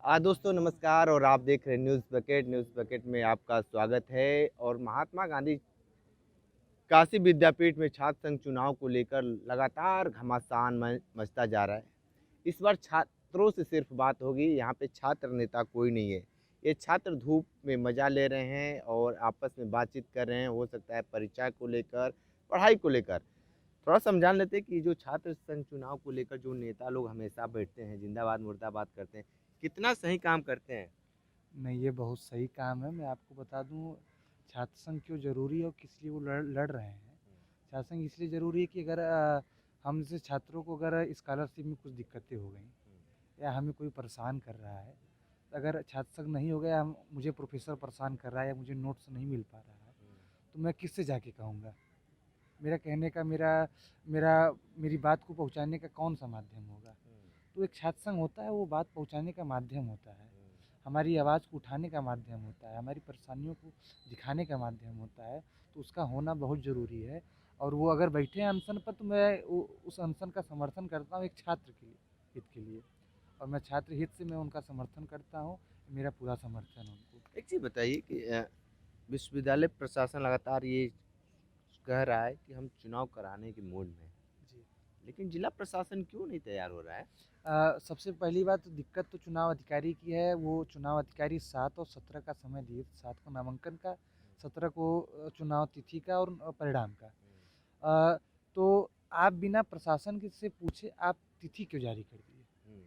दोस्तों नमस्कार और आप देख रहे हैं न्यूज़ बकेट में आपका स्वागत है। और महात्मा गांधी काशी विद्यापीठ में छात्र संघ चुनाव को लेकर लगातार घमासान मचता जा रहा है। इस बार छात्रों से सिर्फ बात होगी, यहाँ पे छात्र नेता कोई नहीं है। ये छात्र धूप में मज़ा ले रहे हैं और आपस में बातचीत कर रहे हैं, हो सकता है परीक्षा को लेकर, पढ़ाई को लेकर। थोड़ा समझान लेते हैं कि जो छात्र संघ चुनाव को लेकर जो नेता लोग हमेशा बैठते हैं, जिंदाबाद मुर्दाबाद करते हैं, कितना सही काम करते हैं। नहीं, ये बहुत सही काम है। मैं आपको बता दूँ छात्र संघ क्यों ज़रूरी है और किस लिए वो लड़ रहे हैं। छात्र संघ इसलिए ज़रूरी है कि अगर हम जैसे छात्रों को अगर स्कॉलरशिप में कुछ दिक्कतें हो गई या हमें कोई परेशान कर रहा है, तो अगर छात्र संघ नहीं हो गया, हम मुझे प्रोफ़ेसर परेशान कर रहा है या मुझे नोट्स नहीं मिल पा रहा है, तो मैं किससे जाके कहूँगा? मेरा कहने का मेरा मेरा मेरी बात को पहुँचाने का कौन-सा माध्यम होगा? तो एक छात्र संघ होता है, वो बात पहुँचाने का माध्यम होता है। हमारी आवाज़ को उठाने का माध्यम होता है, हमारी परेशानियों को दिखाने का माध्यम होता है, तो उसका होना बहुत ज़रूरी है। और वो अगर बैठे हैं अनशन पर, तो मैं उस अनशन का समर्थन करता हूँ एक छात्र के लिए, हित के लिए। और मैं छात्र हित से मैं उनका समर्थन करता हूँ, मेरा पूरा समर्थन है उनको। एक चीज़ बताइए कि विश्वविद्यालय प्रशासन लगातार ये कह रहा है कि हम चुनाव कराने के मूड में हैं, जी। लेकिन जिला प्रशासन क्यों नहीं तैयार हो रहा है। सबसे पहली बात तो दिक्कत तो चुनाव अधिकारी की है। वो चुनाव अधिकारी 7 और 17 का समय दिए, 7 को नामांकन का, 17 को चुनाव तिथि का और परिणाम का। अ, तो आप बिना प्रशासन के से पूछे आप तिथि क्यों जारी कर दिए?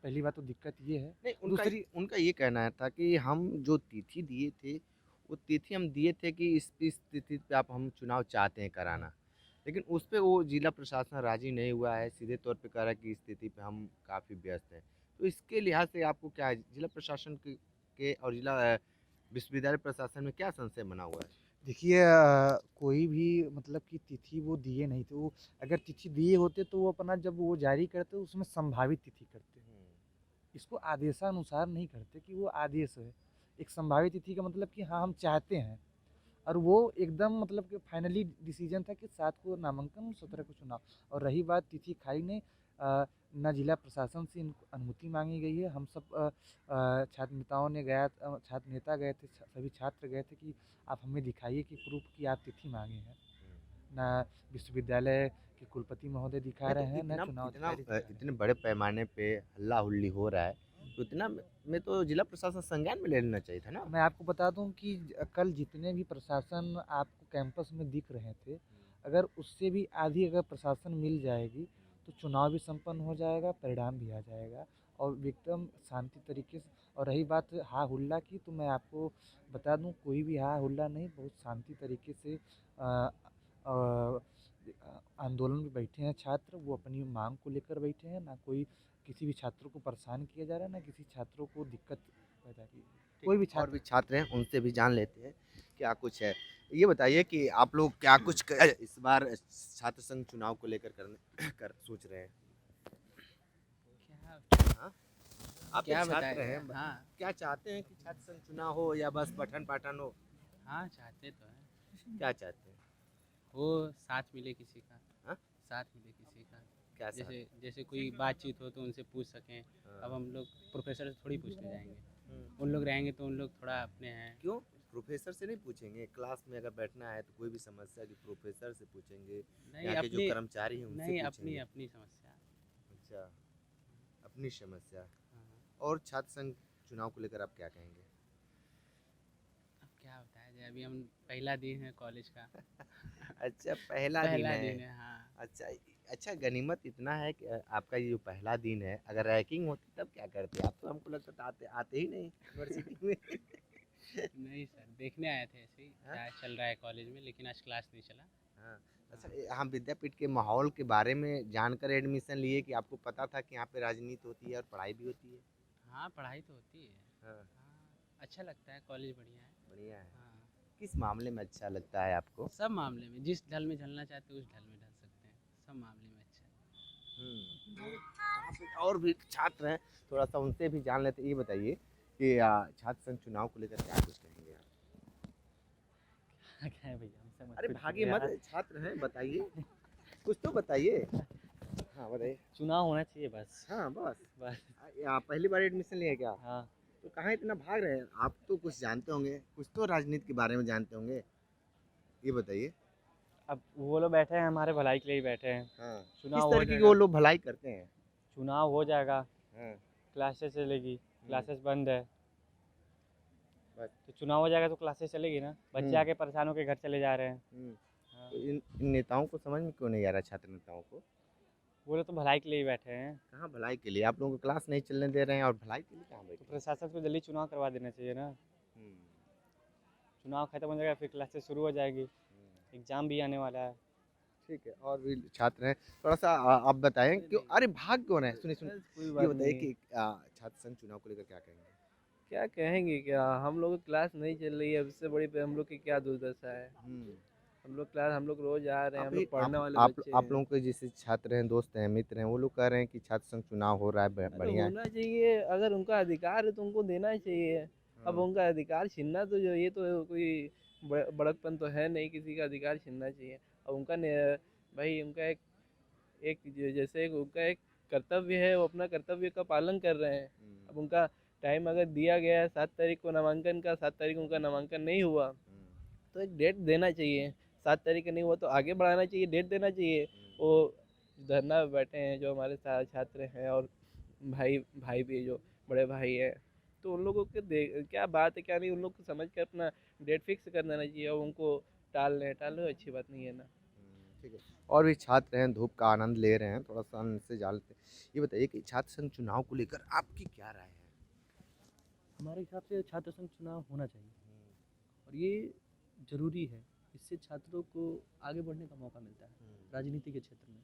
पहली बात तो दिक्कत ये है। नहीं, उनका दूसरी, उनका ये कहना था कि हम जो तिथि दिए थे, वो तिथि हम दिए थे कि इस तिथि पे आप हम चुनाव चाहते हैं कराना, लेकिन उस पे वो जिला प्रशासन राजी नहीं हुआ है। सीधे तौर पे कह रहा है कि इस तिथि पे हम काफ़ी व्यस्त हैं। तो इसके लिहाज से आपको क्या है, जिला प्रशासन के और जिला विश्वविद्यालय प्रशासन में क्या संशय बना हुआ है। देखिए कोई भी मतलब कि तिथि वो दिए नहीं थे। वो अगर तिथि दिए होते तो वो अपना जब वो जारी करते उसमें संभावित तिथि करते। इसको आदेशानुसार नहीं करते कि वो आदेश है। एक संभावित तिथि का मतलब कि हाँ, हम चाहते हैं। और वो एकदम मतलब कि फाइनली डिसीजन था कि 7 को नामांकन, 17 को चुनाव। और रही बात तिथि खाली नहीं, ना जिला प्रशासन से इनको अनुमति मांगी गई है। हम सब छात्र नेताओं ने छात्र नेता गए थे, सभी छात्र गए थे कि आप हमें दिखाइए कि प्रूफ कि आप तिथि मांगे हैं। ना विश्वविद्यालय के कुलपति महोदय दिखा नहीं तो रहे हैं, ना इतना चुनाव इतना अधिकारी दिखा रहे हैं। इतने बड़े पैमाने पे हल्ला हुल्ली हो रहा है, तो इतना में तो जिला प्रशासन संज्ञान में ले लेना चाहिए था ना। मैं आपको बता दूं कि कल जितने भी प्रशासन आपको कैंपस में दिख रहे थे, अगर उससे भी आधी अगर प्रशासन मिल जाएगी, तो चुनाव भी संपन्न हो जाएगा, परिणाम भी आ जाएगा और एकदम शांति तरीके से। और रही बात हा हुल्ला की, तो मैं आपको बता दूं कोई भी हा हुल्ला नहीं, बहुत शांति तरीके से अ, अ, आंदोलन में बैठे हैं छात्र। वो अपनी मांग को लेकर बैठे हैं, ना कोई किसी भी छात्र को परेशान किया जा रहा है, ना किसी छात्रों को दिक्कत पैदा की। ठीक कोई है, भी और भी छात्र। छात्र हैं, उनसे भी जान लेते हैं क्या कुछ है। ये बताइए कि आप लोग क्या कुछ इस बार छात्र संघ चुनाव को लेकर करने कर सोच रहे हैं। क्या हाँ, आप एक क्या छात्र बताएँ? हैं, हाँ, क्या चाहते हैं कि छात्र संघ चुनाव हो या बस पठन पाठन हो। हाँ चाहते तो हैं। क्या चाहते हैं। वो साथ मिले किसी का, हाँ, साथ मिले किसी का। क्या साथ। जैसे जैसे कोई बातचीत हो तो उनसे पूछ सकें। अब हाँ। हम लोग प्रोफ़ेसर से थोड़ी पूछने जाएँगे। हम्म। उन लोग रहेंगे तो उन लोग थोड़ा अपने हैं। क्यों प्रोफेसर से नहीं पूछेंगे, क्लास में अगर बैठना है तो कोई भी समस्या की प्रोफेसर से पूछेंगे, नहीं यहाँ के जो अपनी कर्मचारी हैं उनसे नहीं अपनी पूछेंगे। अपनी समस्या। अच्छा, अपनी समस्या। हाँ, और छात्र संघ चुनाव को लेकर आप क्या कहेंगे। अब क्या बताया जाए, अभी हम पहला दिन है कॉलेज का। अच्छा, पहला दिन पहला है। दिन है, हाँ। अच्छा, अच्छा, गनीमत इतना है कि आपका ये जो पहला दिन है, अगर रैंकिंग होती तब क्या करते आप। तो हमको लगता था आते आते ही नहीं यूनिवर्सिटी में। नहीं सर, देखने आए थे ऐसे ही, हाँ? क्या चल रहा है कॉलेज में, लेकिन आज क्लास नहीं चला। हाँ। अच्छा, हाँ, हम विद्यापीठ के माहौल के बारे में जानकर एडमिशन लिए कि आपको पता था कि यहाँ पे राजनीति होती है और पढ़ाई भी होती है। हाँ पढ़ाई तो होती है। हाँ। हाँ, अच्छा लगता है, कॉलेज बढ़िया है। बढ़िया है। हाँ, किस मामले में अच्छा लगता है आपको। सब मामले में जिस ढल में ढलना चाहते हो उस ढल में ढल सकते हैं, सब मामले में अच्छा है। यहाँ पे और भी छात्र हैं, थोड़ा सा उनसे भी जान लेते। ये बताइए कि छात्र संघ चुनाव को लेकर क्या कुछ कहेंगे आप। क्या है भैया, हमसे मत अरे भागे पूछिए मत, यार। छात्र हैं, बताइए, कुछ तो बताइए। हाँ बताइए। चुनाव होना चाहिए बस। हाँ बस। बस। आप पहली बार एडमिशन लिए क्या? हाँ। तो कहाँ इतना भाग रहे हैं? आप तो कुछ जानते होंगे, कुछ तो राजनीति के बारे में जानते होंगे, ये बताइए। अब वो लोग बैठे हैं, हमारे भलाई के लिए ही बैठे हैं। हाँ, किस चुनाव हो तरीके की जाएगा। वो लोग भलाई करते हैं? चुनाव हो जाएगा, हाँ, क्लासेस चलेगी, क्लासेस बंद है। बस। तो चुनाव हो जाएगा तो क्लासेस चलेगी ना, बच्चे आके परेशान होकर घर चले जा रहे हैं। हाँ। तो इन नेताओं को समझ में क्यों नहीं आ रहा, छात्र नेताओं को? वो लोग तो भलाई के लिए ही बैठे हैं। कहाँ भलाई के लिए? आप लोगों को क्लास नहीं चलने दे रहे हैं और भलाई के लिए कहाँ तो बैठे हैं? प्रशासन को जल्दी चुनाव करवा देना चाहिए ना। हम्म, चुनाव खत्म हो जाएगा, फिर क्लासेस शुरू हो जाएगी, एग्ज़ाम भी आने वाला है। ठीक है, और भी छात्र हैं, थोड़ा सा आप बताएं क्यों, अरे भाग क्यों रहे हैं? सुनिए सुनिए, कोई ये बात बताइए नहीं। कि छात्र संघ चुनाव को लेकर क्या कहेंगे? क्या कहेंगे, क्या हम लोग की क्लास नहीं चल रही है, उससे बड़ी पे हम लोग की क्या दुर्दशा है। हम लोग रोज आ रहे हैं, हम अभी लोग पढ़ने वाले आप बच्चे आप हैं। लोगों के जैसे छात्र हैं, दोस्त हैं, मित्र हैं, वो लोग कह रहे हैं कि छात्र संघ चुनाव हो रहा है, अरे बढ़िया है। होना चाहिए, अगर उनका अधिकार है तो उनको देना ही चाहिए। अब हाँ, उनका अधिकार छीनना तो जो ये तो कोई बड़कपन तो है नहीं, किसी का अधिकार छीनना चाहिए। अब भाई उनका एक एक जैसे उनका एक कर्तव्य है, वो अपना कर्तव्य का पालन कर रहे हैं। अब उनका टाइम अगर दिया गया है 7 तारीख को नामांकन का, 7 तारीख को उनका नामांकन नहीं हुआ तो एक डेट देना चाहिए। 7 तारीख का नहीं हुआ तो आगे बढ़ाना चाहिए, डेट देना चाहिए। वो धरना पे बैठे हैं जो हमारे छात्र हैं, और भाई भाई भी जो बड़े भाई हैं, तो उन लोगों के क्या बात है क्या नहीं, उन लोग को समझ कर अपना डेट फिक्स कर देना चाहिए। और उनको टाल रहे अच्छी बात नहीं है ना। ठीक है, और भी छात्र हैं, धूप का आनंद ले रहे हैं, थोड़ा सा उनसे जानते हैं। ये बताइए कि छात्र संघ चुनाव को लेकर आपकी क्या राय है? हमारे हिसाब से छात्र संघ चुनाव होना चाहिए और ये ज़रूरी है। इससे छात्रों को आगे बढ़ने का मौका मिलता है राजनीति के क्षेत्र में।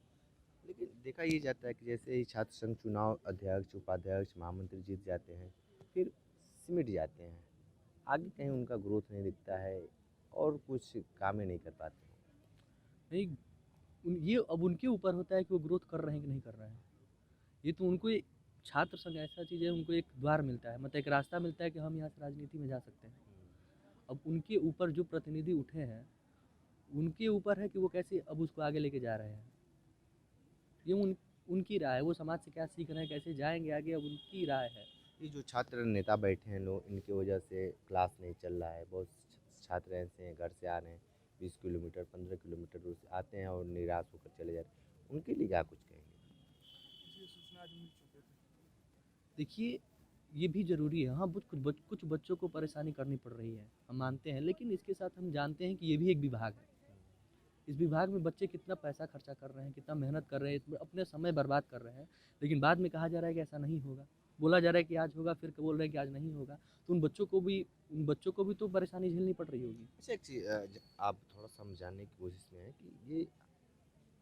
लेकिन देखा ये जाता है कि जैसे ही छात्र संघ चुनाव अध्यक्ष, उपाध्यक्ष, महामंत्री जीत जाते हैं, फिर सिमट जाते हैं, आगे कहीं उनका ग्रोथ नहीं दिखता है और कुछ काम ही नहीं कर पाते हैं। नहीं, ये अब उनके ऊपर होता है कि वो ग्रोथ कर रहे हैं कि नहीं कर रहे हैं। ये तो उनको छात्र संघ ऐसा चीज़ है, उनको एक द्वार मिलता है, मतलब एक रास्ता मिलता है कि हम यहाँ से राजनीति में जा सकते हैं। अब उनके ऊपर जो प्रतिनिधि उठे हैं, उनके ऊपर है कि वो कैसे अब उसको आगे लेके जा रहे हैं। ये उनकी राय है, वो समाज से क्या सीख रहे हैं, कैसे जाएंगे आगे, अब उनकी राय है। ये जो छात्र नेता बैठे हैं लोग, इनकी वजह से क्लास नहीं चल रहा है। बहुत छात्र ऐसे हैं, घर से आ रहे हैं 20 किलोमीटर 15 किलोमीटर दूर से आते हैं और निराश होकर चले जाते हैं, उनके लिए क्या कुछ कहेंगे? देखिए, ये भी ज़रूरी है। हाँ, कुछ बच्चों को परेशानी करनी पड़ रही है, हम मानते हैं, लेकिन इसके साथ हम जानते हैं कि ये भी एक विभाग है। इस विभाग में बच्चे कितना पैसा खर्चा कर रहे हैं, कितना मेहनत कर रहे हैं, इसमें अपने समय बर्बाद कर रहे हैं, लेकिन बाद में कहा जा रहा है कि ऐसा नहीं होगा। बोला जा रहा है कि आज होगा, फिर बोल रहे हैं कि आज नहीं होगा। तो उन बच्चों को भी तो परेशानी झेलनी पड़ रही होगी। अच्छा, एक चीज़ आप थोड़ा समझाने की कोशिश में है कि ये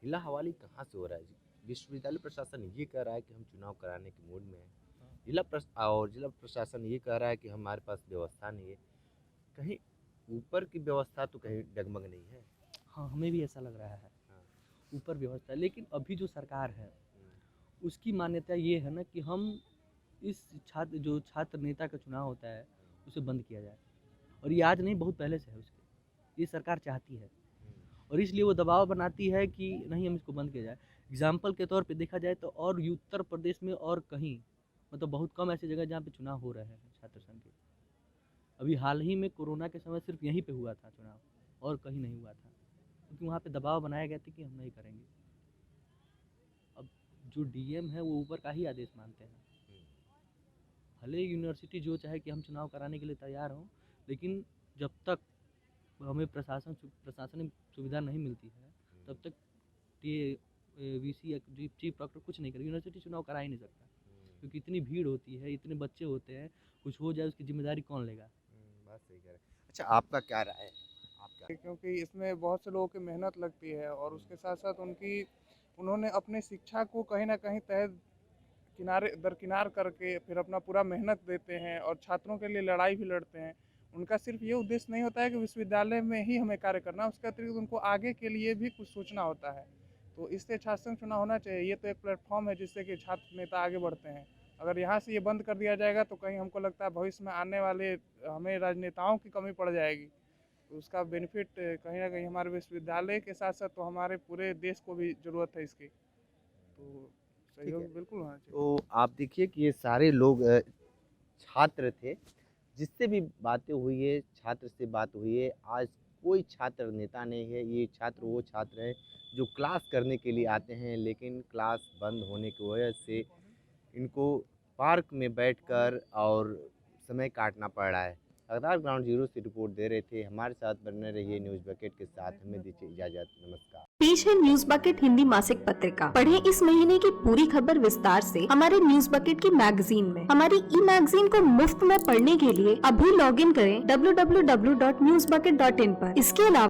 हिला हवाली कहाँ से हो रहा है जी? विश्वविद्यालय प्रशासन ये कह रहा है कि हम चुनाव कराने के मूड में हैं, जिला प्रशासन ये कह रहा है कि हमारे पास व्यवस्था नहीं है। कहीं ऊपर की व्यवस्था तो कहीं डगमग नहीं है। हाँ, हमें भी ऐसा लग रहा है, हाँ। ऊपर व्यवस्था है, लेकिन अभी जो सरकार है उसकी मान्यता ये है ना कि हम इस छात्र नेता का चुनाव होता है उसे बंद किया जाए। और ये आज नहीं, बहुत पहले से है उसके, ये सरकार चाहती है और इसलिए वो दबाव बनाती है कि नहीं, हम इसको बंद किया जाए। एग्जाम्पल के तौर पे देखा जाए तो और उत्तर प्रदेश में और कहीं, मतलब बहुत कम ऐसी जगह जहाँ पे चुनाव हो रहे हैं छात्र संघ के। अभी हाल ही में कोरोना के समय सिर्फ यहीं पे हुआ था चुनाव और कहीं नहीं हुआ था, क्योंकि वहाँ पे दबाव बनाया गया था कि हम नहीं करेंगे। अब जो डीएम है वो ऊपर का ही आदेश मानते हैं। भले यूनिवर्सिटी जो चाहे कि हम चुनाव कराने के लिए तैयार हों, लेकिन जब तक हमें प्रशासनिक सुविधा नहीं मिलती है तब तक वीसी या चीफ प्रॉक्टर कुछ नहीं करे। यूनिवर्सिटी चुनाव करा ही नहीं सकता, क्योंकि इतनी भीड़ होती है, इतने बच्चे होते हैं, कुछ हो जाए उसकी जिम्मेदारी कौन लेगा? बात सही कह रहे हैं। अच्छा, आपका क्या राय है? आप क्या? क्योंकि इसमें बहुत से लोगों की मेहनत लगती है और उसके साथ साथ उन्होंने अपनी शिक्षा को कहीं ना कहीं दरकिनार करके फिर अपना पूरा मेहनत देते हैं और छात्रों के लिए लड़ाई भी लड़ते हैं। उनका सिर्फ ये उद्देश्य नहीं होता है कि विश्वविद्यालय में ही हमें कार्य करना, उसके अतिरिक्त उनको आगे के लिए भी कुछ सोचना होता है। तो इससे छात्र संघ चुनाव होना चाहिए। ये तो एक प्लेटफॉर्म है जिससे कि छात्र नेता आगे बढ़ते हैं। अगर यहाँ से ये बंद कर दिया जाएगा तो कहीं हमको लगता है भविष्य में आने वाले हमें राजनेताओं की कमी पड़ जाएगी। तो उसका बेनिफिट कहीं ना कहीं हमारे विश्वविद्यालय के साथ साथ तो हमारे पूरे देश को भी ज़रूरत है इसकी। तो सहयोग बिल्कुल होना चाहिए। तो आप देखिए कि ये सारे लोग छात्र थे, जिससे भी बातें हुई है, छात्र से बात हुई है। आज कोई छात्र नेता नहीं है, ये छात्र वो छात्र हैं जो क्लास करने के लिए आते हैं, लेकिन क्लास बंद होने की वजह से इनको पार्क में बैठकर और समय काटना पड़ रहा है। लगातार ग्राउंड जीरो से रिपोर्ट दे रहे थे। हमारे साथ बने रहिए न्यूज़ बकेट के साथ। हमें दीजिए इजाज़त। नमस्कार। पेश है न्यूज बकेट हिंदी मासिक पत्रिका। पढ़ें इस महीने की पूरी खबर विस्तार से हमारे न्यूज बकेट की मैगजीन में। हमारी ई मैगजीन को मुफ्त में पढ़ने के लिए अभी लॉगिन करें www.newsbucket.in पर। इसके अलावा